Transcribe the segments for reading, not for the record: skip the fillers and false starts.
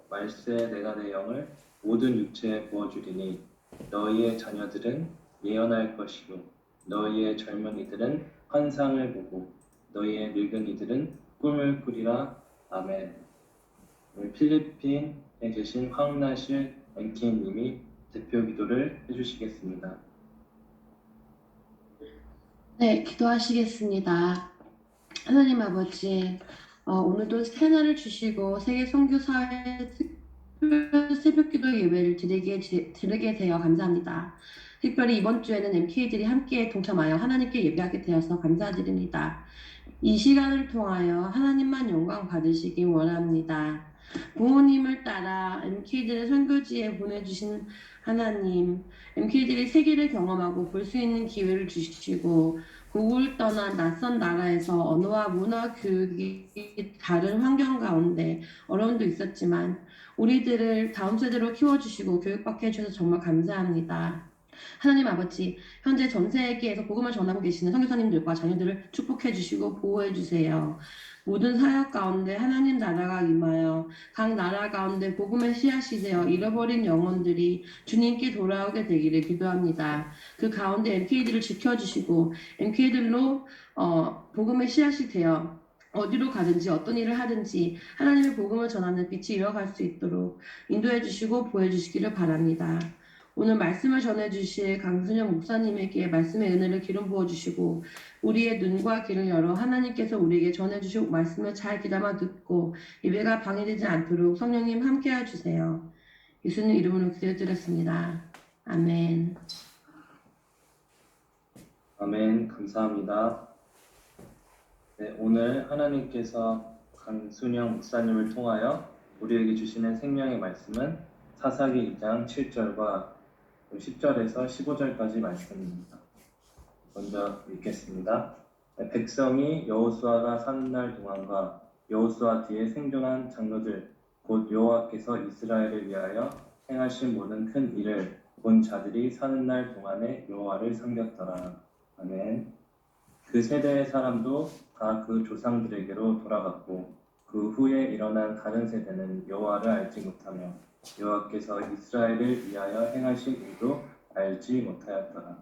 말세에 내가 내 영을 모든 육체에 부어주리니 너희의 자녀들은 예언할 것이요 너희의 젊은이들은 환상을 보고 너희의 늙은이들은 꿈을 꾸리라. 아멘. 오늘 필리핀에 계신 황나실 엔케이님이 대표 기도를 해주시겠습니다. 네, 기도하시겠습니다. 하나님 아버지, 오늘도 새날을 주시고 세계 선교사회 특별 새벽기도 예배를 드리게 되어 감사합니다. 특별히 이번 주에는 MK들이 함께 동참하여 하나님께 예배하게 되어서 감사드립니다. 이 시간을 통하여 하나님만 영광 받으시기 원합니다. 부모님을 따라 MK들의 선교지에 보내주신 하나님, MK들이 세계를 경험하고 볼 수 있는 기회를 주시고 고국을 떠난 낯선 나라에서 언어와 문화 교육이 다른 환경 가운데 어려움도 있었지만 우리들을 다음 세대로 키워주시고 교육받게 해주셔서 정말 감사합니다. 하나님 아버지, 현재 전 세계에서 복음을 전하고 계시는 선교사님들과 자녀들을 축복해 주시고 보호해 주세요. 모든 사역 가운데 하나님 나라가 임하여 각 나라 가운데 복음의 씨앗이 되어 잃어버린 영혼들이 주님께 돌아오게 되기를 기도합니다. 그 가운데 MK들을 지켜주시고 MK들로 복음의 씨앗이 되어 어디로 가든지 어떤 일을 하든지 하나님의 복음을 전하는 빛이 이어갈 수 있도록 인도해 주시고 보호해 주시기를 바랍니다. 오늘 말씀을 전해주실 강순영 목사님에게 말씀의 은혜를 기름 부어주시고 우리의 눈과 귀를 열어 하나님께서 우리에게 전해주시고 말씀을 잘 귀담아 듣고 예배가 방해되지 않도록 성령님 함께해 주세요. 예수님 이름으로 기도드렸습니다. 아멘. 아멘. 감사합니다. 네, 오늘 하나님께서 강순영 목사님을 통하여 우리에게 주시는 생명의 말씀은 사사기 2장 7절과 10절에서 15절까지 말씀입니다. 먼저 읽겠습니다. 백성이 여호수아가 사는 날 동안과 여호수아 뒤에 생존한 장로들 곧 여호와께서 이스라엘을 위하여 행하신 모든 큰 일을 본 자들이 사는 날 동안에 여호와를 섬겼더라. 아멘. 그 세대의 사람도 다 그 조상들에게로 돌아갔고 그 후에 일어난 다른 세대는 여호와를 알지 못하며 여호와께서 이스라엘을 위하여 행하신 일도 알지 못하였더라.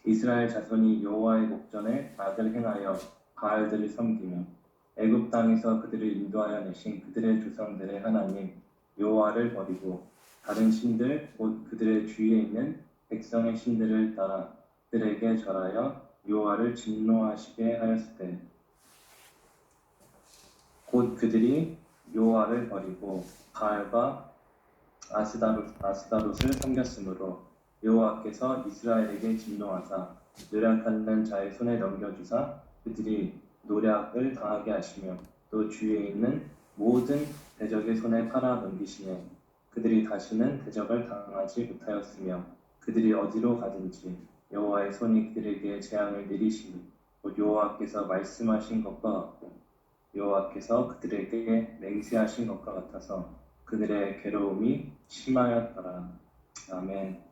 이스라엘 자손이 여호와의 목전에 악을 행하여 바알들을 섬기며 애굽 땅에서 그들을 인도하여 내신 그들의 조상들의 하나님 여호와를 버리고 다른 신들 곧 그들의 주위에 있는 백성의 신들을 따라 그들에게 절하여 여호와를 진노하시게 하였을 때 곧 그들이 여호와를 버리고 바알과 아스다롯을 섬겼으므로 여호와께서 이스라엘에게 진노하사 노력하는 자의 손에 넘겨주사 그들이 노력을 당하게 하시며 또 주위에 있는 모든 대적의 손에 팔아 넘기시네. 그들이 다시는 대적을 당하지 못하였으며 그들이 어디로 가든지 여호와의 손이 그들에게 재앙을 내리시니 곧 여호와께서 말씀하신 것과 같고 여호와께서 그들에게 맹세하신 것과 같아서 그들의 괴로움이 심하였더라. 아멘.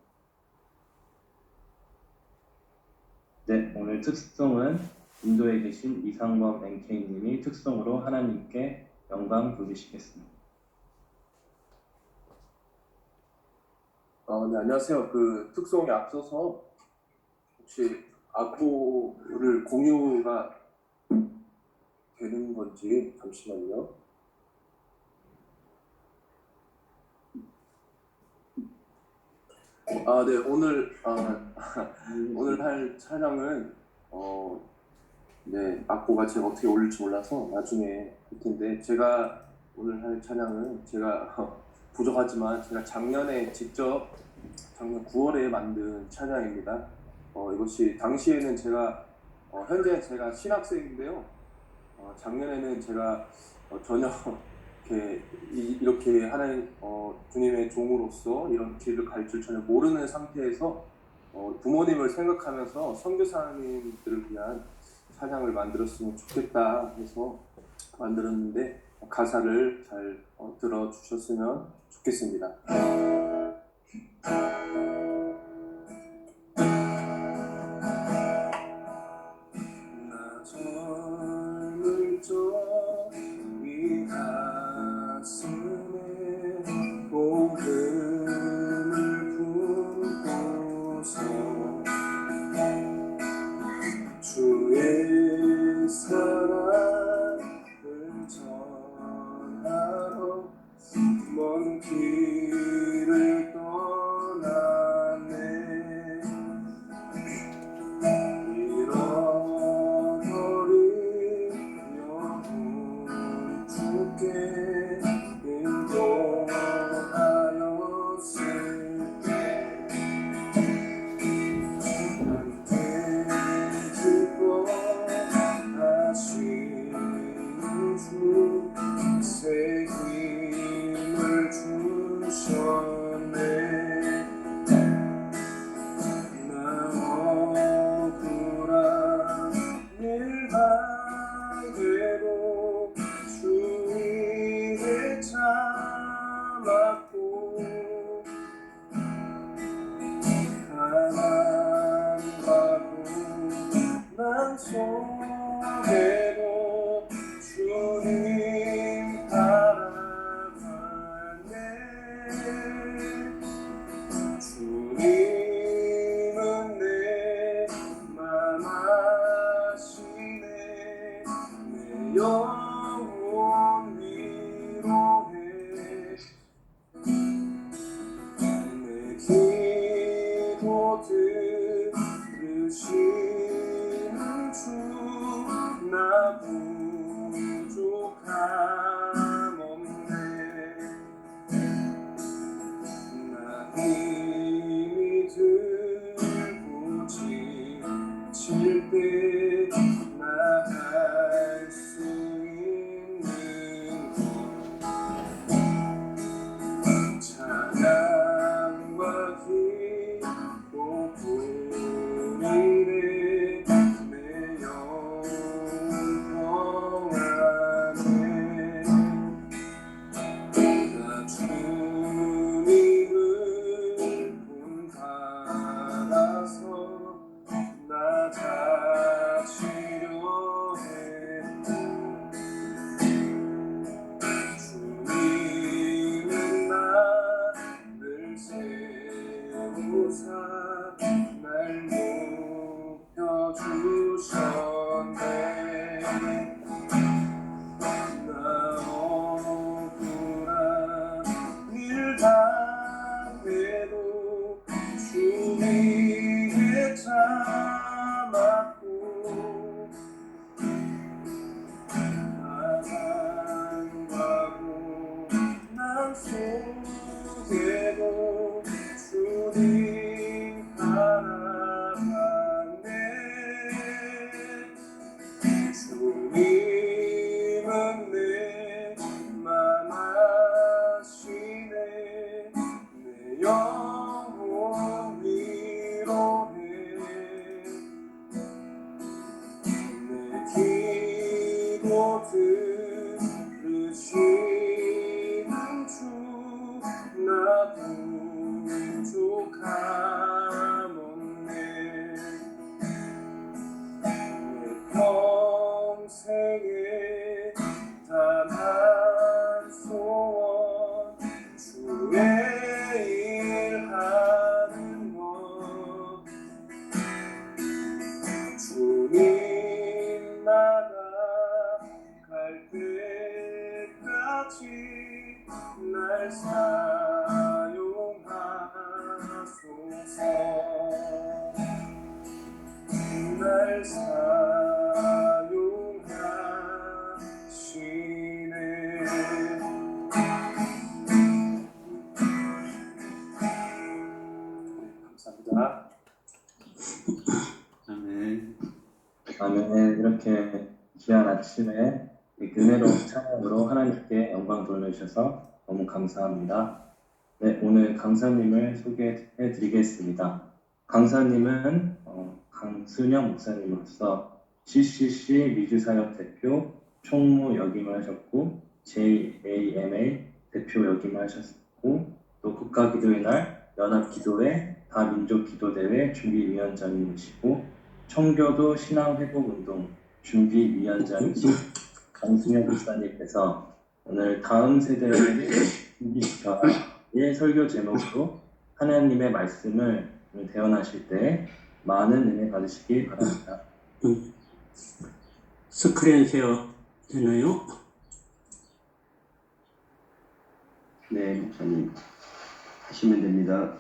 네, 오늘 특송은 인도에 계신 이상범 NK님이 특송으로 하나님께 영광 돌리시겠습니다. 네, 안녕하세요. 그 특송에 앞서서 혹시 악보를 공유가 되는 건지 잠시만요. 네, 오늘 할 촬영은 네, 악보가 제가 어떻게 올릴지 몰라서 나중에 할 텐데 제가 오늘 할 촬영은 제가 부족하지만 제가 작년 9월에 만든 찬양입니다. 이것이 당시에는 제가 현재 제가 신학생인데요. 작년에는 제가 전혀 이렇게 하나님 주님의 종으로서 이런 길을 갈 줄 전혀 모르는 상태에서 부모님을 생각하면서 선교사님들을 위한 찬양을 만들었으면 좋겠다 해서 만들었는데 가사를 잘 들어주셨으면 좋겠습니다. 나 젊은 적이 가슴에 사용하소서. 날 사용하시네. 감사합니다. 아멘. 아멘. 이렇게 귀한 아침에 이 은혜로운 찬양으로 하나님께 영광 돌려주셔서 너무 감사합니다. 네, 오늘 강사님을 소개해 드리겠습니다. 강사님은 강순영 목사님으로서 CCC 미주사역 대표 총무 역임을 하셨고 JAMA 대표 역임을 하셨고 또 국가기도의 날 연합기도회 다민족기도대회 준비위원장이시고 청교도 신앙회복운동 준비위원장이신 강순영 목사님께서 오늘 다음 세대를 준비시켜라 의 설교 제목으로 하나님의 말씀을 대언하실 때 많은 은혜 받으시기 바랍니다. 스크린 쉐어 되나요? 네, 목사님 하시면 됩니다.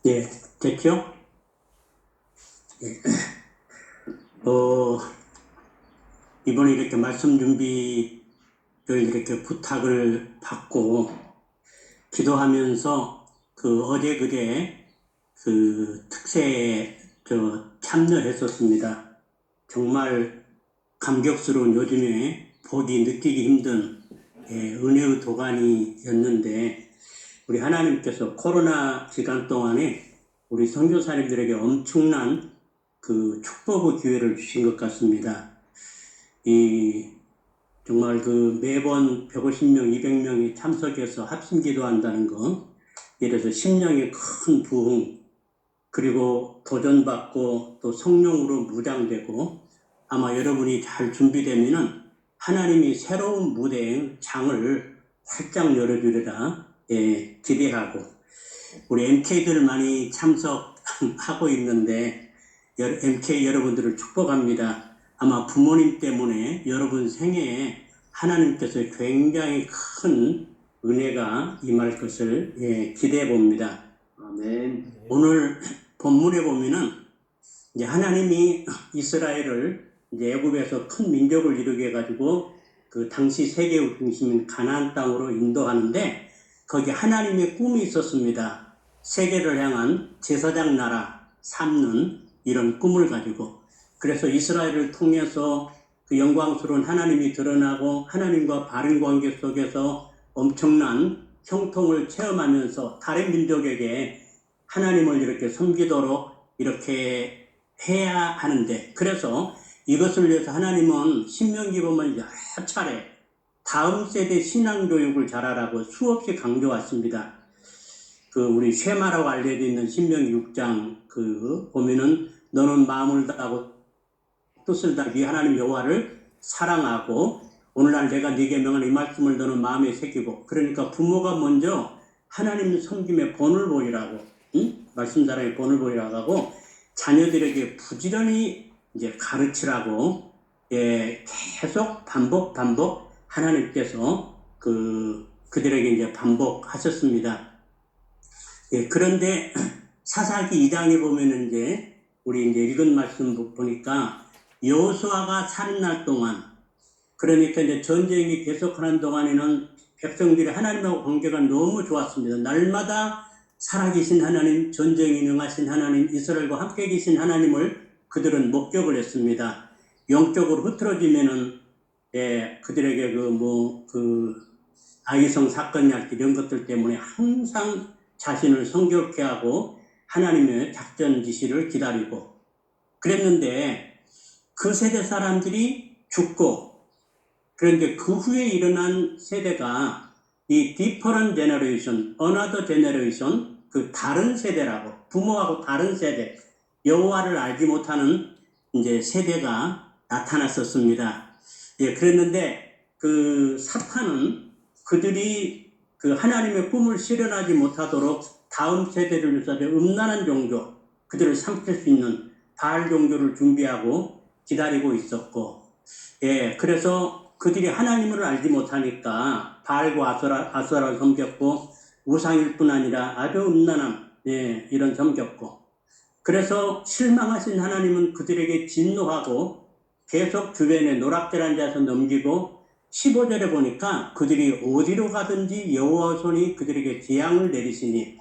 예, 됐죠? 예. 이번에 이렇게 말씀 준비를 이렇게 부탁을 받고 기도하면서 어제 그제 특세에 참여했었습니다. 정말 감격스러운 요즘에 보기 느끼기 힘든 은혜의 도가니였는데 우리 하나님께서 코로나 기간 동안에 우리 선교사님들에게 엄청난 축복의 기회를 주신 것 같습니다. 정말 매번 150명, 200명이 참석해서 합심 기도한다는 거, 예를 들어서 심령의 큰 부흥, 그리고 도전받고 또 성령으로 무장되고 아마 여러분이 잘 준비되면은 하나님이 새로운 무대의 장을 활짝 열어주리라 기대하고 우리 MK들 많이 참석하고 있는데 MK 여러분들을 축복합니다. 아마 부모님 때문에 여러분 생애에 하나님께서 굉장히 큰 은혜가 임할 것을 기대해 봅니다. 아멘. 오늘 본문에 보면은 이제 하나님이 이스라엘을 이제 애굽에서 큰 민족을 이루게 해가지고 당시 세계의 중심인 가나안 땅으로 인도하는데 거기 하나님의 꿈이 있었습니다. 세계를 향한 제사장 나라 삼는 이런 꿈을 가지고 그래서 이스라엘을 통해서 영광스러운 하나님이 드러나고 하나님과 바른 관계 속에서 엄청난 형통을 체험하면서 다른 민족에게 하나님을 이렇게 섬기도록 이렇게 해야 하는데 그래서 이것을 위해서 하나님은 신명기 보면 여러 차례 다음 세대 신앙교육을 잘하라고 수없이 강조했습니다. 우리 쉐마라고 알려져 있는 신명기 6장 보면은 너는 마음을 다하고 뜻을 다하기 하나님 여호와를 사랑하고 오늘날 내가 네 계명한 이 말씀을 너는 마음에 새기고 그러니까 부모가 먼저 하나님 섬김의 본을 보이라고 말씀 자랑의 본을 보이라고 하고 자녀들에게 부지런히 이제 가르치라고 계속 반복 하나님께서 그들에게 이제 반복하셨습니다. 그런데 사사기 2장에 보면은 이제 우리 이제 읽은 말씀 보니까 여호수아가 사는 날 동안 그러니까 이제 전쟁이 계속하는 동안에는 백성들이 하나님하고 관계가 너무 좋았습니다. 날마다 살아계신 하나님, 전쟁이 능하신 하나님, 이스라엘과 함께 계신 하나님을 그들은 목격을 했습니다. 영적으로 흐트러지면은 그들에게 아이성 사건이나 이런 것들 때문에 항상 자신을 성결케 하고 하나님의 작전 지시를 기다리고 그랬는데 그 세대 사람들이 죽고 그런데 그 후에 일어난 세대가 이 different generation, another generation 다른 세대라고 부모하고 다른 세대 여호와를 알지 못하는 이제 세대가 나타났었습니다. 그랬는데 사탄은 그들이 그 하나님의 꿈을 실현하지 못하도록 다음 세대를 위해서 음란한 종교, 그들을 삼킬 수 있는 바알 종교를 준비하고 기다리고 있었고, 예, 그래서 그들이 하나님을 알지 못하니까 바알과 아수라를 섬겼고, 우상일 뿐 아니라 아주 음란한, 예, 이런 섬겼고, 그래서 실망하신 하나님은 그들에게 진노하고 계속 주변에 노략질 앉아서 넘기고, 15절에 보니까 그들이 어디로 가든지 여호와의 손이 그들에게 재앙을 내리시니,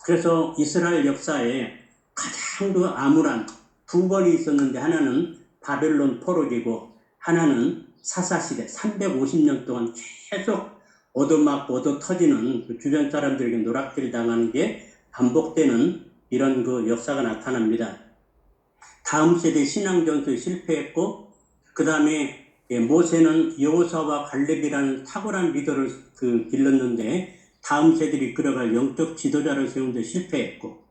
그래서 이스라엘 역사에 가장 그 암울한 두 번이 있었는데, 하나는 바벨론 포로기고 하나는 사사시대 350년 동안 계속 얻어맞고 얻어터지는 그 주변 사람들에게 노략질 당하는 게 반복되는 이런 그 역사가 나타납니다. 다음 세대 신앙 전투에 실패했고, 그 다음에 모세는 여호사와 갈렙이라는 탁월한 리더를 길렀는데 다음 세대들이 끌어갈 영적 지도자를 세우는데 실패했고,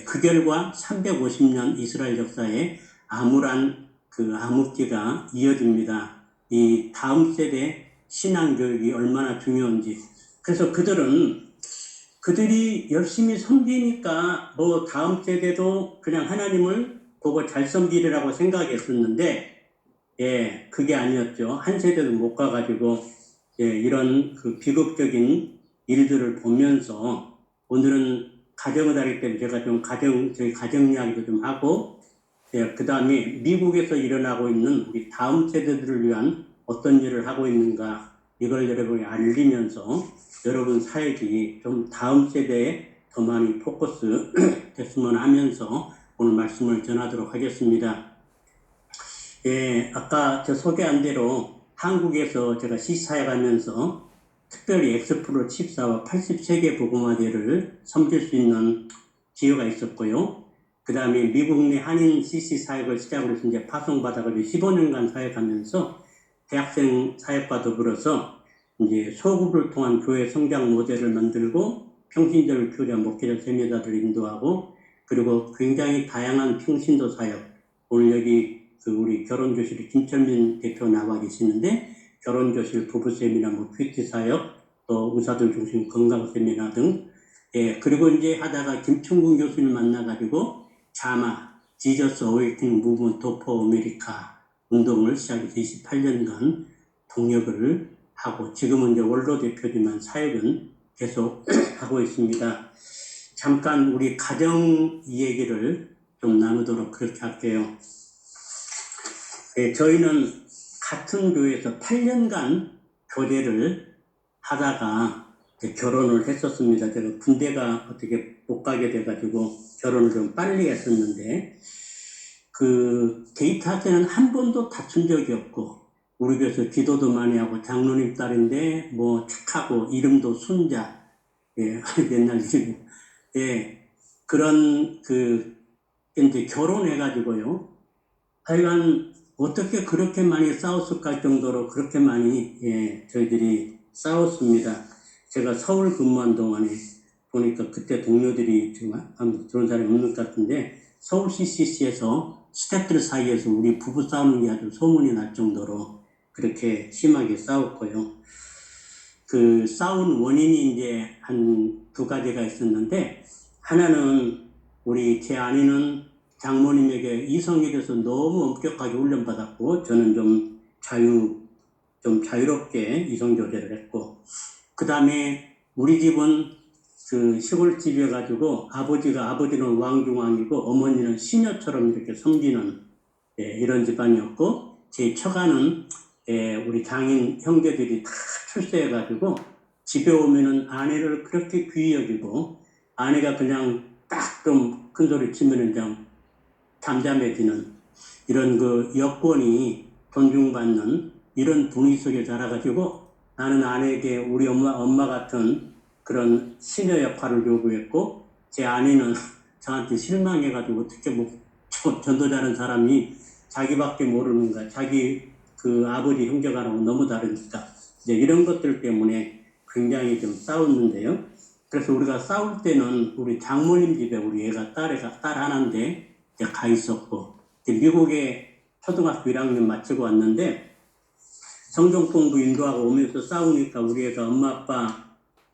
그 결과 350년 이스라엘 역사에 암울한 그 암흑기가 이어집니다. 이 다음 세대 신앙 교육이 얼마나 중요한지. 그래서 그들이 열심히 섬기니까 뭐 다음 세대도 그냥 하나님을 보고 잘 섬기리라고 생각했었는데, 예, 그게 아니었죠. 한 세대도 못 가가지고, 예, 이런 그 비극적인 일들을 보면서 오늘은 가정의 달이기 때문에 제가 좀 저희 가정 이야기도 좀 하고, 예, 그 다음에 미국에서 일어나고 있는 우리 다음 세대들을 위한 어떤 일을 하고 있는가, 이걸 여러분이 알리면서 여러분 사역이 좀 다음 세대에 더 많이 포커스 됐으면 하면서 오늘 말씀을 전하도록 하겠습니다. 예, 아까 저 소개한 대로 한국에서 제가 시사역하면서 특별히 엑스프로 14와 80세계 복음화대를 섬길 수 있는 기회가 있었고요. 그 다음에 미국 내 한인 CC 사역을 시작으로 해서 이제 파송받아가지고 15년간 사역하면서 대학생 사역과 더불어서 이제 소급을 통한 교회 성장 모델을 만들고 평신도를 키우려는 목회자 세미나들을 인도하고, 그리고 굉장히 다양한 평신도 사역, 오늘 여기 우리 결혼교실 김철민 대표 나와 계시는데 결혼교실 부부 세미나, 뭐 큐티 사역, 또 의사들 중심 건강 세미나 등, 예, 그리고 이제 하다가 김충근 교수님 만나가지고 자마 지저스 어웨이팅 무브먼트 오브 아메리카 운동을 시작해서 28년간 동역을 하고, 지금은 이제 원로 대표지만 사역은 계속 하고 있습니다. 잠깐 우리 가정 얘기를 좀 나누도록 그렇게 할게요. 예, 저희는 같은 교회에서 8년간 교대를 하다가 결혼을 했었습니다. 제가 군대가 어떻게 못 가게 돼가지고 결혼을 좀 빨리 했었는데, 그 데이트할 때는 한 번도 다툰 적이 없고, 우리 교회에서 기도도 많이 하고, 장로님 딸인데 뭐 착하고 이름도 순자, 예, 옛날 이름, 예, 그런 이제 결혼해가지고요. 하여간 어떻게 그렇게 많이 싸웠을까 할 정도로 그렇게 많이, 예, 저희들이 싸웠습니다. 제가 서울 근무한 동안에 보니까 그때 동료들이 지금 아무튼 그런 사람이 없는 것 같은데, 서울 CCC에서 스태프들 사이에서 우리 부부 싸우는 게 아주 소문이 날 정도로 그렇게 심하게 싸웠고요. 그 싸운 원인이 이제 한 두 가지가 있었는데, 하나는 우리 제 아내는 장모님에게 이성에 대해서 너무 엄격하게 훈련받았고, 저는 좀 자유롭게 이성 조절을 했고, 그 다음에 우리 집은 그 시골집이어가지고 아버지는 왕중왕이고 어머니는 시녀처럼 이렇게 섬기는, 예, 이런 집안이었고, 제 처가는, 예, 우리 장인 형제들이 다 출세해가지고 집에 오면은 아내를 그렇게 귀히 여기고, 아내가 그냥 딱 좀 큰 소리 치면은 좀 잠잠해지는 이런 그 여건이 존중받는 이런 분위기 속에 자라가지고, 나는 아내에게 우리 엄마 같은 그런 시녀 역할을 요구했고, 제 아내는 저한테 실망해가지고 어떻게 뭐 전도자는 사람이 자기밖에 모르는가, 자기 그 아버지 형제가라고 너무 다르니까, 이제 이런 것들 때문에 굉장히 좀 싸웠는데요. 그래서 우리가 싸울 때는 우리 장모님 집에 우리 애가 딸 하나인데 이제 가 있었고, 미국에 초등학교 1학년 마치고 왔는데 성경 공부 인도하고 오면서 싸우니까 우리 애가 엄마 아빠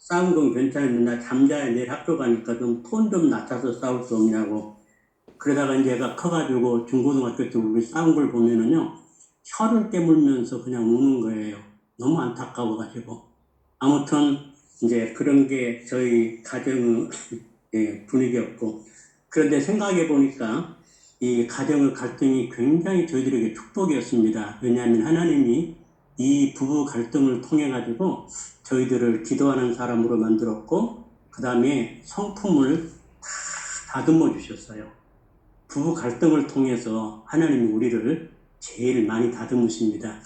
싸운 건 괜찮은데 나 잠자야 내일 학교 가니까 좀 톤 좀 낮춰서 싸울 수 없냐고. 그러다가 이제 얘가 커가지고 중고등학교 때 우리 싸운 걸 보면은요, 혀를 깨물면서 그냥 우는 거예요. 너무 안타까워가지고. 아무튼 이제 그런 게 저희 가정의 예, 분위기였고. 그런데 생각해 보니까 이 가정의 갈등이 굉장히 저희들에게 축복이었습니다. 왜냐하면 하나님이 이 부부 갈등을 통해 가지고 저희들을 기도하는 사람으로 만들었고, 그 다음에 성품을 다 다듬어 주셨어요. 부부 갈등을 통해서 하나님이 우리를 제일 많이 다듬으십니다.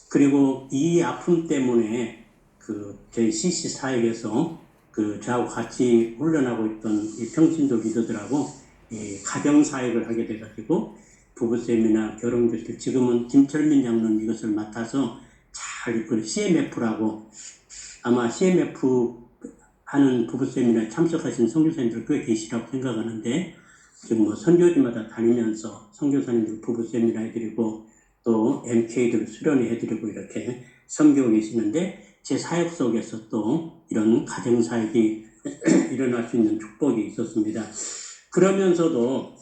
그리고 이 아픔 때문에 저희 CC 사역에서 저하고 같이 훈련하고 있던 이 평신도 기도들하고 가정 사역을 하게 돼가지고 부부 세미나, 결혼 교실, 지금은 김철민 장로님 이것을 맡아서 잘 이끌 CMF라고, 아마 CMF 하는 부부 세미나에 참석하신 선교사님들 꽤 계시라고 생각하는데, 지금 뭐 선교지마다 다니면서 선교사님들 부부 세미나 해드리고 또 MK들 수련회 해드리고 이렇게 섬기고 계시는데, 제 사역 속에서 또 이런 가정 사역이 일어날 수 있는 축복이 있었습니다. 그러면서도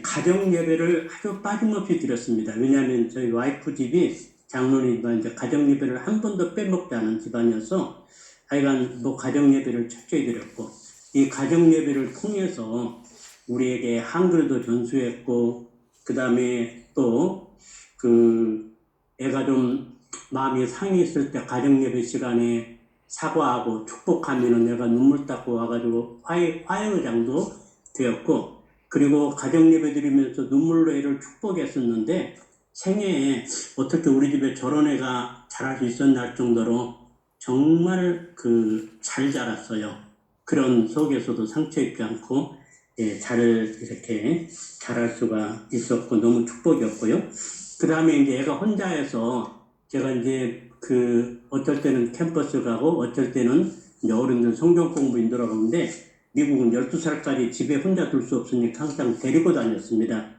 가정 예배를 아주 빠짐없이 드렸습니다. 왜냐하면 저희 와이프 집이 장로님과 이제 가정 예배를 한 번도 빼먹지 않은 집안이어서 하여간 뭐 가정 예배를 철저히 드렸고, 이 가정 예배를 통해서 우리에게 한글도 전수했고, 그 다음에 또 애가 좀 마음이 상했을 때 가정 예배 시간에 사과하고 축복하면은 내가 눈물 닦고 와가지고 화해의장도 되었고, 그리고 가정 예배 드리면서 눈물로 애를 축복했었는데, 생애에 어떻게 우리 집에 저런 애가 자랄 수 있었나 할 정도로 정말 잘 자랐어요. 그런 속에서도 상처 입지 않고 잘 이렇게 자랄 수가 있었고 너무 축복이었고요. 그 다음에 이제 애가 혼자여서 제가 이제 어쩔 때는 캠퍼스 가고 어쩔 때는 이제 어른들 성경 공부 인도하러 가는데, 미국은 12살까지 집에 혼자 둘 수 없으니까 항상 데리고 다녔습니다.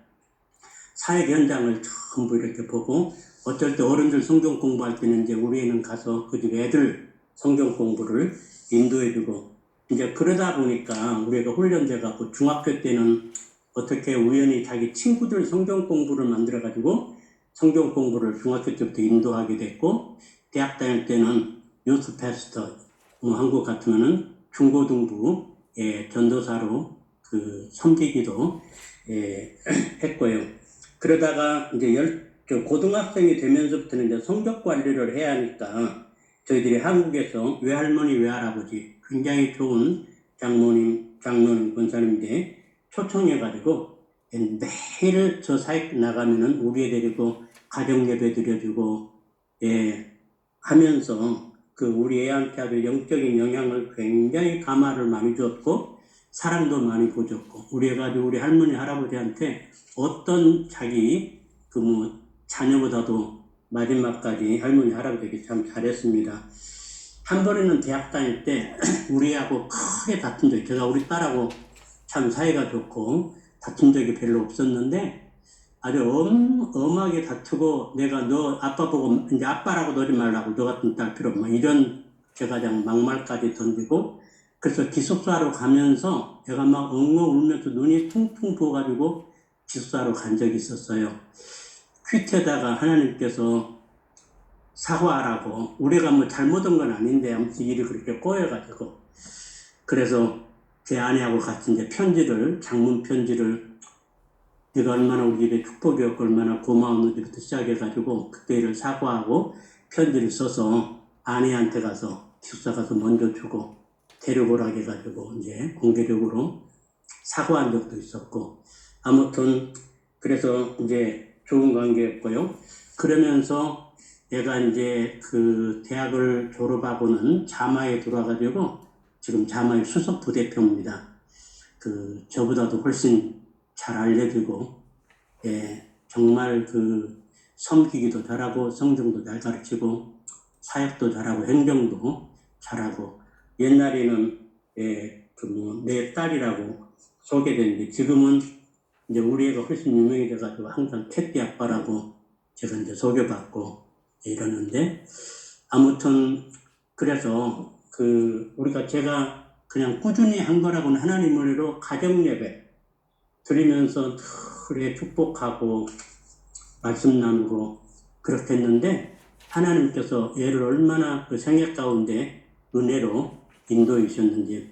사역 현장을 전부 이렇게 보고, 어쩔 때 어른들 성경 공부할 때는 이제 우리 애는 가서 그 집 애들 성경 공부를 인도해주고, 이제 그러다 보니까 우리 애가 훈련돼갖고 중학교 때는 어떻게 우연히 자기 친구들 성경 공부를 만들어가지고 성경 공부를 중학교 때부터 인도하게 됐고, 대학 다닐 때는 유스 패스터, 한국 같으면은 중고등부 전도사로 섬기기도 했고요. 그러다가 이제 고등학생이 되면서부터는 이제 성적 관리를 해야 하니까 저희들이 한국에서 외할머니, 외할아버지 굉장히 좋은 장로님, 권사님인데 초청해가지고 매일 저 사역 나가면은 우리 애 데리고 가정 예배 드려주고 하면서 우리 애한테 아주 영적인 영향을 굉장히 감화를 많이 줬고 사랑도 많이 보줬고, 우리 애가 우리 할머니, 할아버지한테 어떤 자기 자녀보다도 마지막까지 할머니, 할아버지에게 참 잘했습니다. 한 번에는 대학 다닐 때 우리 애하고 크게 다툰 적이, 제가 우리 딸하고 참 사이가 좋고 다툰 적이 별로 없었는데, 아주 엄하게 다투고, 내가 너 아빠 보고 이제 아빠라고 너지 말라고, 너 같은 딸 필요 없고 이런 제가 그냥 막말까지 던지고, 그래서 기숙사로 가면서 애가 막 엉엉 울면서 눈이 퉁퉁 부어가지고 기숙사로 간 적이 있었어요. 퀴트에다가 하나님께서 사과하라고, 우리가 뭐 잘못한 건 아닌데 아무튼 일이 그렇게 꼬여가지고, 그래서 제 아내하고 같이 이제 장문 편지를 네가 얼마나 우리 집에 축복이었고 얼마나 고마웠는지부터 시작해가지고 그때를 사과하고 편지를 써서 아내한테 가서 기숙사 가서 먼저 주고 데려오라 해가지고 이제 공개적으로 사과한 적도 있었고, 아무튼 그래서 이제 좋은 관계였고요. 그러면서 내가 이제 대학을 졸업하고는 자마에 들어와가지고 지금 자마의 수석 부대표입니다. 저보다도 훨씬 잘 알려주고, 정말 섬기기도 잘하고 성경도 잘 가르치고 사역도 잘하고 행정도 잘하고, 옛날에는 내 딸이라고 소개됐는데 지금은 이제 우리 애가 훨씬 유명해져가지고 항상 캣띠 아빠라고 제가 이제 소개받고 이러는데, 아무튼 그래서 우리가 제가 그냥 꾸준히 한 거라고는 하나님 은혜로 가정 예배 드리면서 늘 축복하고 말씀 나누고 그렇게 했는데 하나님께서 얘를 얼마나 그 생애 가운데 은혜로 인도해 주셨는지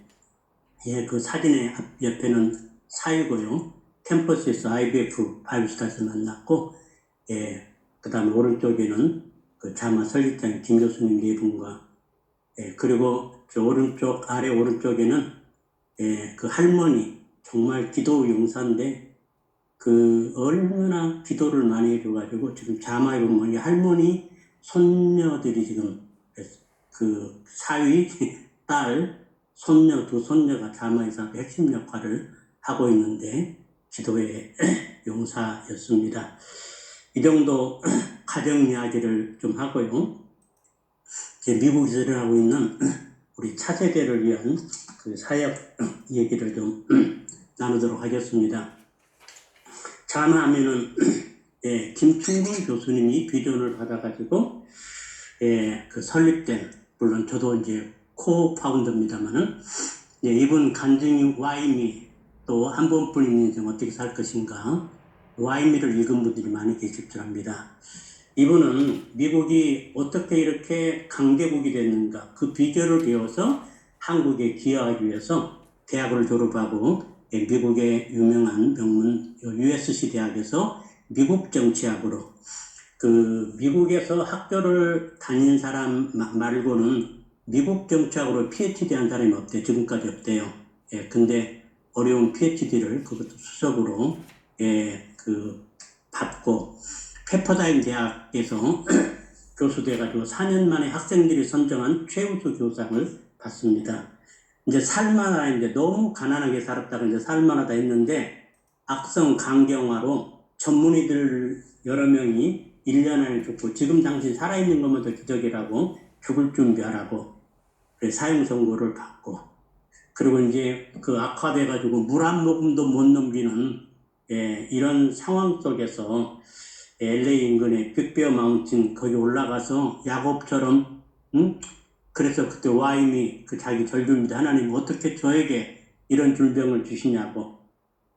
그 사진의 옆에는 사이고요. 캠퍼스에서 IBF 바이블스타에서 만났고 그 다음에 오른쪽에는 그 자마 설립장 김 교수님 네 분과 그리고 저 오른쪽 아래 오른쪽에는 그 할머니 정말 기도 용사인데 그 얼마나 기도를 많이 해줘가지고 지금 자마에 보면 이 할머니 손녀들이 지금 그 사위 딸 손녀 두 손녀가 자마에서 핵심 역할을 하고 있는데 기도의 용사였습니다. 이 정도 가정 이야기를 좀 하고요. 이제 미국에서 일어나고 있는 우리 차세대를 위한 그 사역 얘기를 좀 나누도록 하겠습니다. 자마하면은 김충근 교수님이 비전을 받아가지고 그 설립된, 물론 저도 이제 코-파운더입니다만은 이분 간증이 와이미 또 한 번뿐인 인생 어떻게 살 것인가 와이미를 읽은 분들이 많이 계실 줄 압니다. 이분은 미국이 어떻게 이렇게 강대국이 됐는가 그 비결을 배워서 한국에 기여하기 위해서 대학을 졸업하고 미국의 유명한 명문 USC 대학에서 미국 정치학으로 그 미국에서 학교를 다닌 사람 말고는 미국 정치학으로 PhD 한 사람이 없대요. 지금까지 없대요. 근데 어려운 PhD를 그것도 수석으로 그 받고 페퍼다임 대학에서 교수 돼가지고 4년 만에 학생들이 선정한 최우수 교상을 받습니다. 이제 살만하다, 이제 너무 가난하게 살았다가 이제 살만하다 했는데 악성 강경화로 전문의들 여러 명이 1년 안에 죽고 지금 당신 살아있는 것만 더 기적이라고 죽을 준비하라고 사형 선고를 받고 그리고 이제 그 악화돼가지고 물 한 모금도 못 넘기는 이런 상황 속에서 LA 인근의 빅베어 마운틴 거기 올라가서 야곱처럼 그래서 그때 와임이 그 자기 절규입니다. 하나님 어떻게 저에게 이런 질병을 주시냐고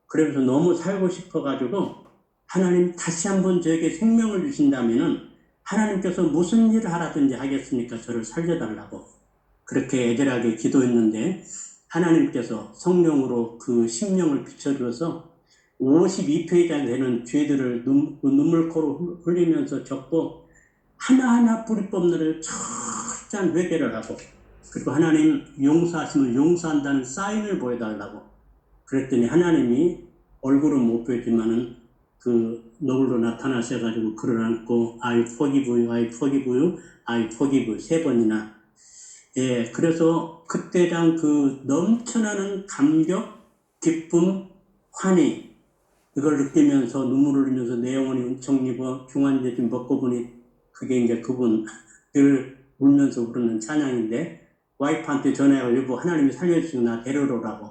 그러면서 너무 살고 싶어가지고 하나님 다시 한번 저에게 생명을 주신다면은 하나님께서 무슨 일을 하라든지 하겠으니까 저를 살려달라고 그렇게 애절하게 기도했는데 하나님께서 성령으로 그 심령을 비춰줘서 52페이지나 되는 죄들을 눈물코로 흘리면서 적고 하나하나 뿌리 뽑는 철저한 회개를 하고 그리고 하나님 용서하시면 용서한다는 사인을 보여달라고 그랬더니 하나님이 얼굴은 못 보였지만은 그 너울로 나타나셔가지고 그를 안고 I forgive you, I forgive you, I forgive you 3번이나 그래서 그때랑 그 넘쳐나는 감격, 기쁨, 환희 이걸 느끼면서 눈물을 흘리면서 내 영혼이 엄청 입어 중환제 좀 먹고 보니 그게 이제 그분 늘 울면서 부르는 찬양인데 와이프한테 전화해서 여보 하나님이 살려주시고 나 데리러 오라고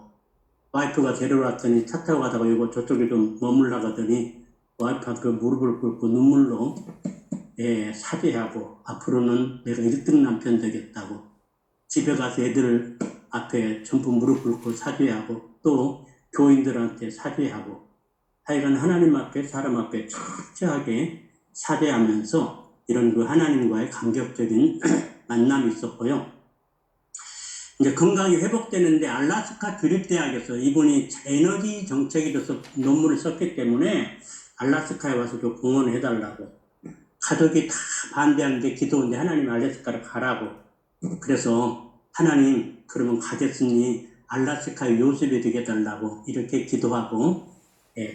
와이프가 데리러 왔더니 차 타고 가다가 여보 저쪽에 좀 머물러 가더니 와이프한테 무릎을 꿇고 눈물로 사죄하고 앞으로는 내가 1등 남편 되겠다고 집에 가서 애들 앞에 전부 무릎 꿇고 사죄하고 또 교인들한테 사죄하고 하여간 하나님 앞에 사람 앞에 철저하게 사죄하면서 이런 그 하나님과의 감격적인 만남이 있었고요. 이제 건강이 회복되는데 알래스카 주립대학에서 이분이 에너지 정책에 대해서 논문을 썼기 때문에 알래스카에 와서 좀 공헌을 해달라고 가족이 다 반대하는데 기도하는데 하나님 알래스카를 가라고 그래서 하나님 그러면 가겠으니 알래스카의 요셉이 되게 해달라고 이렇게 기도하고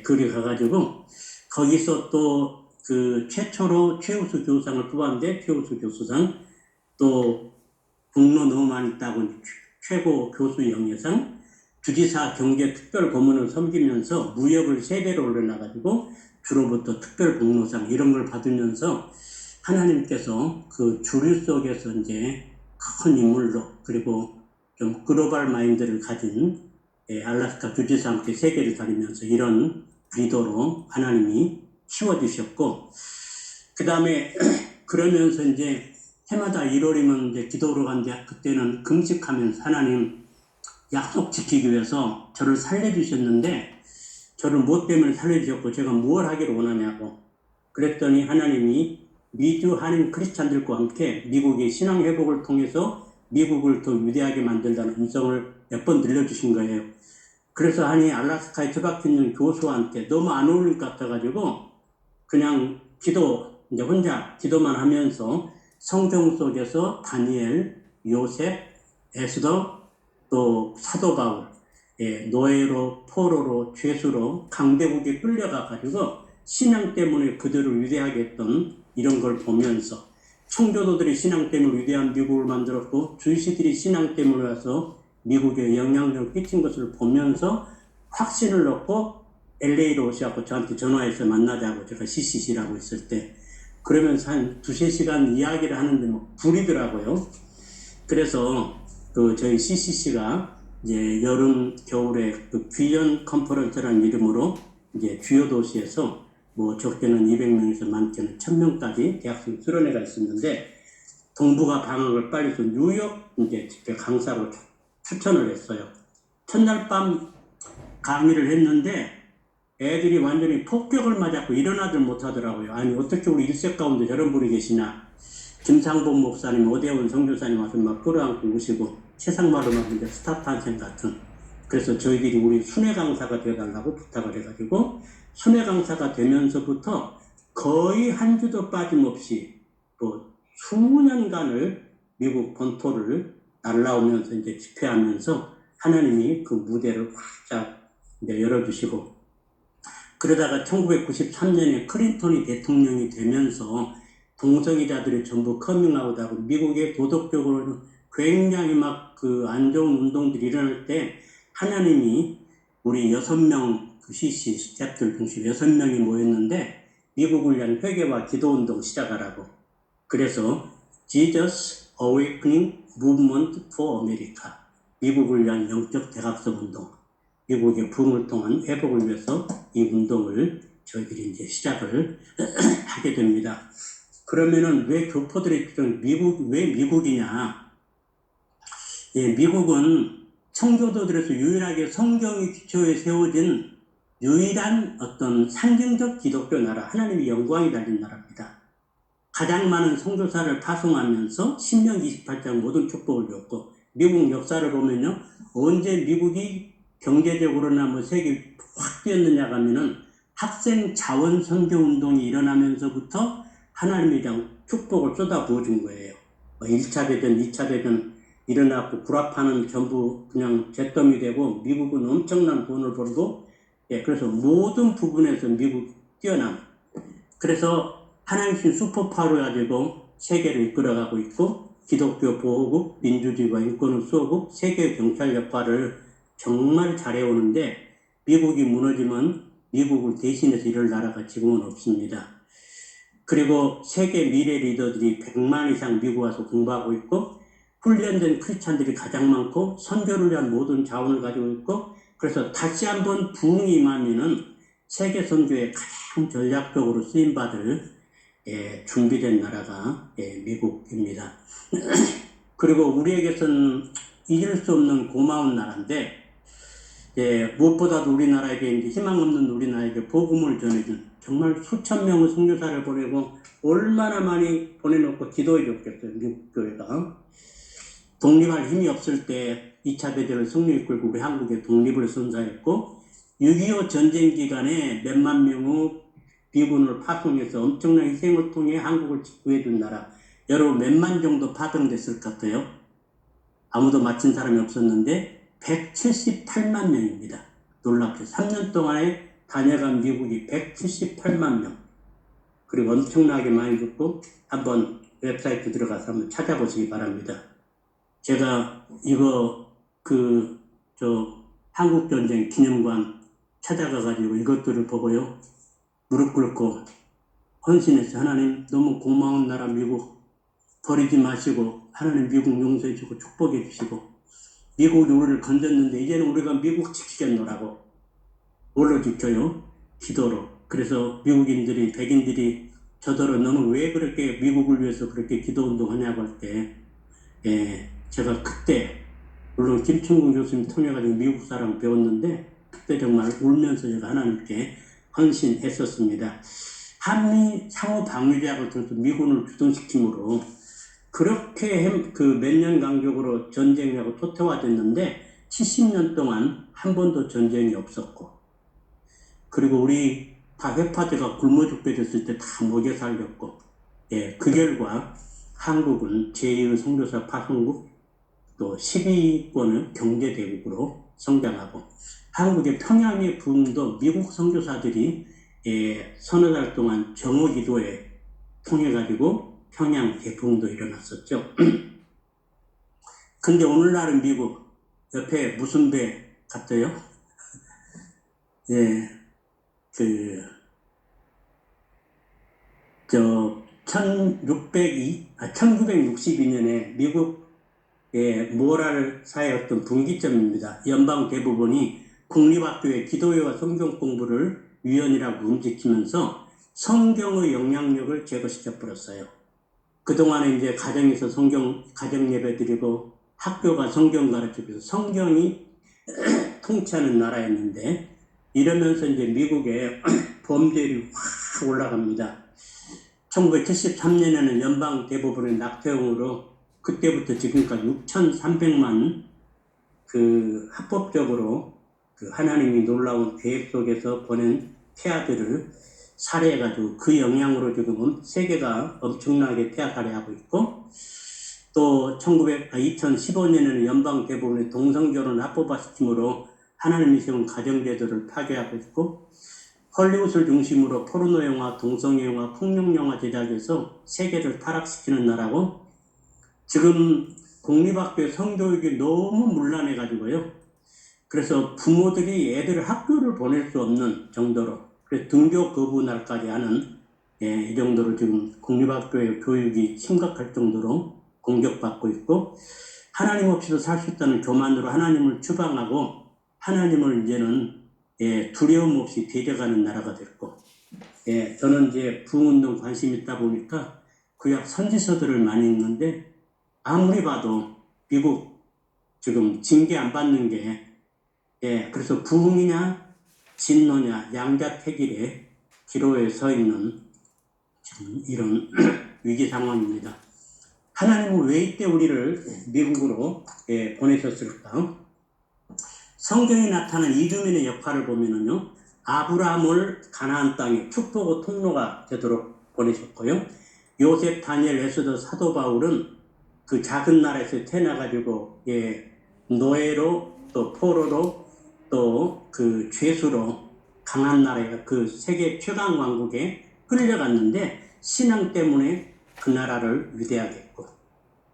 그리 가가지고 거기서 또 그 최초로 최우수 교수상을 뽑았는데 최우수 교수상 또 공로 너무 많이 따고 최고 교수 영예상 주지사 경제 특별 고문을 섬기면서 무역을 3배로 올려놔가지고 주로부터 특별 공로상 이런 걸 받으면서 하나님께서 그 주류 속에서 이제 큰 인물로 그리고 좀 글로벌 마인드를 가진 알래스카 주지사 함께 세계를 다니면서 이런 리더로 하나님이 키워주셨고 그 다음에 그러면서 이제 해마다 1월이면 이제 기도로 간데 그때는 금식하면서 하나님 약속 지키기 위해서 저를 살려주셨는데 저를 뭐 때문에 살려주셨고 제가 뭘 하기를 원하냐고 그랬더니 하나님이 미주 한인 크리스찬들과 함께 미국의 신앙 회복을 통해서 미국을 더 위대하게 만들다는 음성을 몇 번 들려주신 거예요. 그래서 알라스카에 처박혀 있는 교수한테 너무 안 어울릴 것 같아가지고 그냥 이제 혼자 기도만 하면서 성경 속에서 다니엘, 요셉, 에스더, 또 사도 바울, 노예로, 포로로, 죄수로 강대국에 끌려가가지고 신앙 때문에 그들을 위대하게 했던 이런 걸 보면서 청교도들이 신앙 때문에 위대한 미국을 만들었고 주이시들이 신앙 때문에 와서 미국에 영향력을 끼친 것을 보면서 확신을 넣고 LA로 오셔서 저한테 전화해서 만나자고 제가 CCC라고 있을 때 그러면서 한 2-3시간 이야기를 하는데 뭐 불이더라고요. 그래서 저희 CCC가 이제 여름 겨울에 귀연 컨퍼런스라는 이름으로 이제 주요 도시에서 뭐 적게는 200명에서 많게는 1000명까지 대학생 수련회가 있었는데 동부가 방학을 빨리 해서 뉴욕 이제 집회 강사로 추천을 했어요. 첫날 밤 강의를 했는데 애들이 완전히 폭격을 맞았고 일어나들 못하더라고요. 아니 어떻게 우리 일색 가운데 저런 분이 계시나. 김상복 목사님, 오대원 선교사님 와서 막 끌어안고 오시고 세상말로 막 이제 스타 탄생 같은. 그래서 저희들이 우리 순회 강사가 되어달라고 부탁을 해가지고 순회 강사가 되면서부터 거의 한 주도 빠짐없이 또 수년간을 미국 본토를 날라오면서 이제 집회하면서 하나님이 그 무대를 활짝 이제 열어주시고 그러다가 1993년에 클린턴이 대통령이 되면서 동성애자들이 전부 커밍아웃하고 미국의 도덕적으로는 굉장히 막 안 좋은 운동들이 일어날 때 하나님이 우리 6명 CC 스태프들 중심 6명이 모였는데 미국을 위한 회개와 기도운동 시작하라고. 그래서 Jesus Awakening Movement for America 미국을 위한 영적 대각성 운동 미국의 부흥을 통한 회복을 위해서 이 운동을 저희들이 이제 시작을 하게 됩니다. 그러면은 왜 교포들이 왜 미국이냐? 미국은 청교도들에서 유일하게 성경의 기초에 세워진 유일한 어떤 상징적 기독교 나라, 하나님의 영광이 달린 나라입니다. 가장 많은 선교사를 파송하면서 신명기 28장 모든 축복을 줬고 미국 역사를 보면요. 언제 미국이 경제적으로나 뭐 세계 확 뛰었느냐 하면은 학생 자원 선교 운동이 일어나면서부터 하나님이 그냥 축복을 쏟아부어 준 거예요. 1차 대전, 2차 대전 일어났고 불합하는 전부 그냥 잿더미 되고 미국은 엄청난 돈을 벌고 그래서 모든 부분에서 미국 뛰어남. 그래서 하나님신 슈퍼파워를 가지고 세계를 이끌어가고 있고 기독교 보호국, 민주주의와 인권을 쏘고 세계 경찰 역할을 정말 잘해오는데 미국이 무너지면 미국을 대신해서 이럴 나라가 지금은 없습니다. 그리고 세계 미래 리더들이 100만 이상 미국 와서 공부하고 있고 훈련된 크리스찬들이 가장 많고 선교를 위한 모든 자원을 가지고 있고 그래서 다시 한번 부흥이 임하면은 세계 선교에 가장 전략적으로 쓰임받을 준비된 나라가 미국입니다. 그리고 우리에게서는 잊을 수 없는 고마운 나라인데 무엇보다도 우리나라에게 이제 희망 없는 우리나라에게 복음을 전해준 정말 수천 명의 선교사를 보내고 얼마나 많이 보내놓고 기도해 줬겠어요. 미국 교회가. 독립할 힘이 없을 때 2차 대전을 승리에 끌고 우리 한국의 독립을 선사했고 6.25 전쟁 기간에 몇만 명의 비군을 파송해서 엄청난 희생을 통해 한국을 구해준 나라. 여러분 몇만 정도 파송됐을 것 같아요? 아무도 맞힌 사람이 없었는데 178만 명입니다. 놀랍죠. 3년 동안에 다녀간 미국이 178만 명. 그리고 엄청나게 많이 죽고 한번 웹사이트 들어가서 한번 찾아보시기 바랍니다. 제가 이거 한국전쟁 기념관 찾아가가지고 이것들을 보고요. 무릎 꿇고 헌신해서 하나님 너무 고마운 나라 미국 버리지 마시고 하나님 미국 용서해 주고 축복해 주시고 미국이 우리를 건졌는데 이제는 우리가 미국 지키겠노라고. 뭘로 지켜요? 기도로. 그래서 미국인들이 백인들이 저더러 너는 왜 그렇게 미국을 위해서 그렇게 기도 운동하냐고 할 때, 제가 그때 물론 김충국 교수님 통해가지고 미국 사람 배웠는데 그때 정말 울면서 제가 하나님께 헌신했었습니다. 한미 상호 방위제약을 통해서 미군을 주둔시킴으로 그렇게 그 몇 년 간격으로 전쟁하고 토태화됐는데 70년 동안 한 번도 전쟁이 없었고, 그리고 우리 다 회파제가 굶어 죽게 됐을 때 다 먹여 살렸고, 그 결과 한국은 제2의 선교사 파송국, 또 12권의 경제대국으로 성장하고, 한국의 평양의 부흥도 미국 선교사들이 서너 달 동안 정오기도에 통해가지고 평양 대부흥도 일어났었죠. 근데 오늘날은 미국 옆에 무슨 배 같아요? 1962년에 미국의 모랄 사회의 어떤 분기점입니다. 연방 대부분이 국립학교의 기도회와 성경 공부를 위원이라고 움직이면서 성경의 영향력을 제거시켜 버렸어요. 그동안에 이제 가정 예배 드리고 학교가 성경 가르치고 성경이 통치하는 나라였는데, 이러면서 이제 미국의 범죄율이 확 올라갑니다. 1973년에는 연방 대부분의 낙태형으로 그때부터 지금까지 6,300만 그 합법적으로 그 하나님이 놀라운 계획 속에서 보낸 태아들을 살해해가지고 그 영향으로 지금은 세계가 엄청나게 태아 살해하고 있고, 또 2015년에는 연방 대부분의 동성결혼을 합법화시킴으로 하나님이 세운 가정제도를 파괴하고 있고, 헐리우드를 중심으로 포르노 영화, 동성 영화, 폭력 영화 제작에서 세계를 타락시키는 나라고, 지금 공립학교의 성교육이 너무 문란해가지고요. 그래서 부모들이 애들을 학교를 보낼 수 없는 정도로, 그래서 등교 거부날까지 하는 이 정도로 지금 공립학교의 교육이 심각할 정도로 공격받고 있고, 하나님 없이도 살 수 있다는 교만으로 하나님을 추방하고 하나님을 이제는 두려움 없이 데려가는 나라가 됐고, 저는 이제 부흥운동 관심 있다 보니까 구약 선지서들을 많이 읽는데, 아무리 봐도 미국 지금 징계 안 받는 게, 그래서 부흥이냐 진노냐 양자택일의 기로에 서 있는 지금 이런 위기 상황입니다. 하나님은 왜 이때 우리를 미국으로 보내셨을까? 성경에 나타난 이두맨의 역할을 보면은요, 아브라함을 가나안 땅에 축복의 통로가 되도록 보내셨고요. 요셉, 다니엘, 에스더, 사도 바울은 그 작은 나라에서 태어나가지고 노예로 또 포로로 또 그 죄수로 강한 나라에 그 세계 최강 왕국에 끌려갔는데 신앙 때문에 그 나라를 위대하게 했고,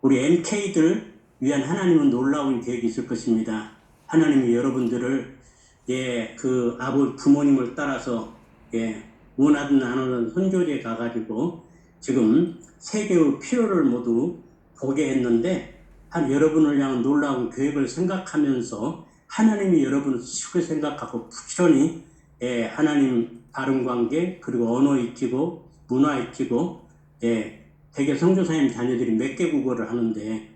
우리 MK들 위한 하나님은 놀라운 계획이 있을 것입니다. 하나님이 여러분들을 그 부모님을 따라서 원하든 안 원하든 선교지에 가가지고 지금 세계의 필요를 모두 보게 했는데, 여러분을 향한 놀라운 계획을 생각하면서 하나님이 여러분을 쉽게 생각하고 부지런히 하나님 바른 관계, 그리고 언어 익히고 문화 익히고 대개 선교사님 자녀들이 몇 개 국어를 하는데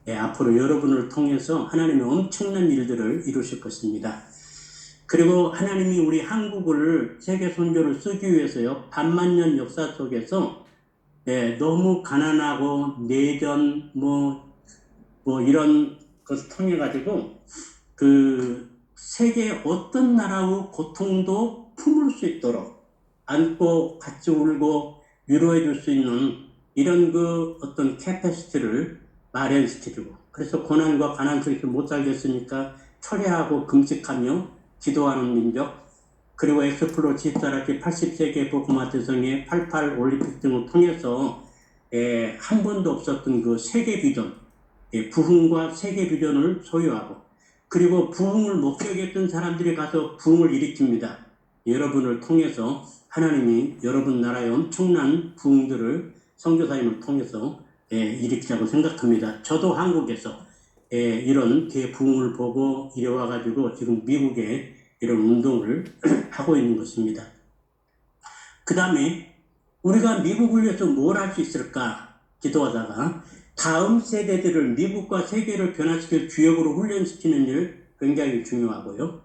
앞으로 여러분을 통해서 하나님이 엄청난 일들을 이루실 것입니다. 그리고 하나님이 우리 한국을 세계 선교를 쓰기 위해서요, 반만년 역사 속에서 너무 가난하고 내전 뭐 이런 것을 통해 가지고 그 세계 어떤 나라의 고통도 품을 수 있도록 안고 같이 울고 위로해 줄 수 있는 이런 그 어떤 캐패시티를 마련시켜주고, 그래서 고난과 가난 속에서 못 살겠으니까 철회하고 금식하며 기도하는 민족, 그리고 엑스플로 집사라기 80세계 복음화 대성의 88 올림픽 등을 통해서 한 번도 없었던 그 세계 비전, 부흥과 세계 비전을 소유하고, 그리고 부흥을 목격했던 사람들이 가서 부흥을 일으킵니다. 여러분을 통해서 하나님이 여러분 나라의 엄청난 부흥들을 선교사님을 통해서 일으키자고 생각합니다. 저도 한국에서 이런 대부흥을 보고 이래와가지고 지금 미국에 이런 운동을 하고 있는 것입니다. 그 다음에 우리가 미국을 위해서 뭘 할 수 있을까 기도하다가 다음 세대들을 미국과 세계를 변화시킬 주역으로 훈련시키는 일 굉장히 중요하고요.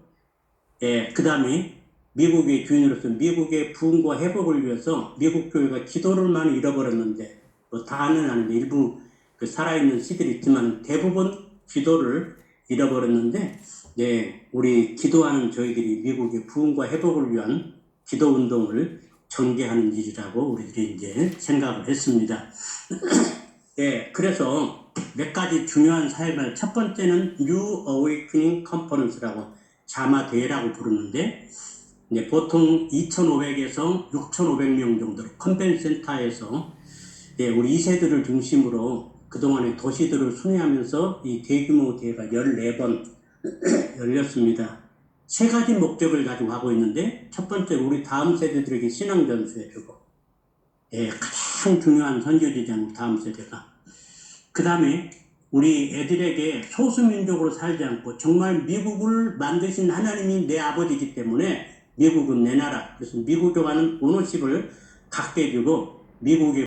예, 그 다음에 미국의 주인으로서 미국의 부흥과 회복을 위해서 미국 교회가 기도를 많이 잃어버렸는데 뭐 다는 아닌데 일부 그 살아있는 시들이 있지만 대부분 기도를 잃어버렸는데 네, 우리 기도하는 저희들이 미국의 부흥과 회복을 위한 기도 운동을 전개하는 일이라고 우리들이 이제 생각을 했습니다. 예, 그래서 몇 가지 중요한 사역을 첫 번째는 New Awakening Conference라고 자마대회라고 부르는데 이제 보통 2,500에서 6,500명 정도로 컨벤션 센터에서 예, 우리 2세들을 중심으로 그동안의 도시들을 순회하면서 이 대규모 대회가 14번 열렸습니다. 세 가지 목적을 가지고 하고 있는데 첫 번째 우리 다음 세대들에게 신앙 전수해주고 예, 가장 중요한 선교지잖아요. 다음 세대가. 그 다음에 우리 애들에게 소수민족으로 살지 않고 정말 미국을 만드신 하나님이 내 아버지이기 때문에 미국은 내 나라. 그래서 미국에 관한 오너십을 갖게 해주고 미국의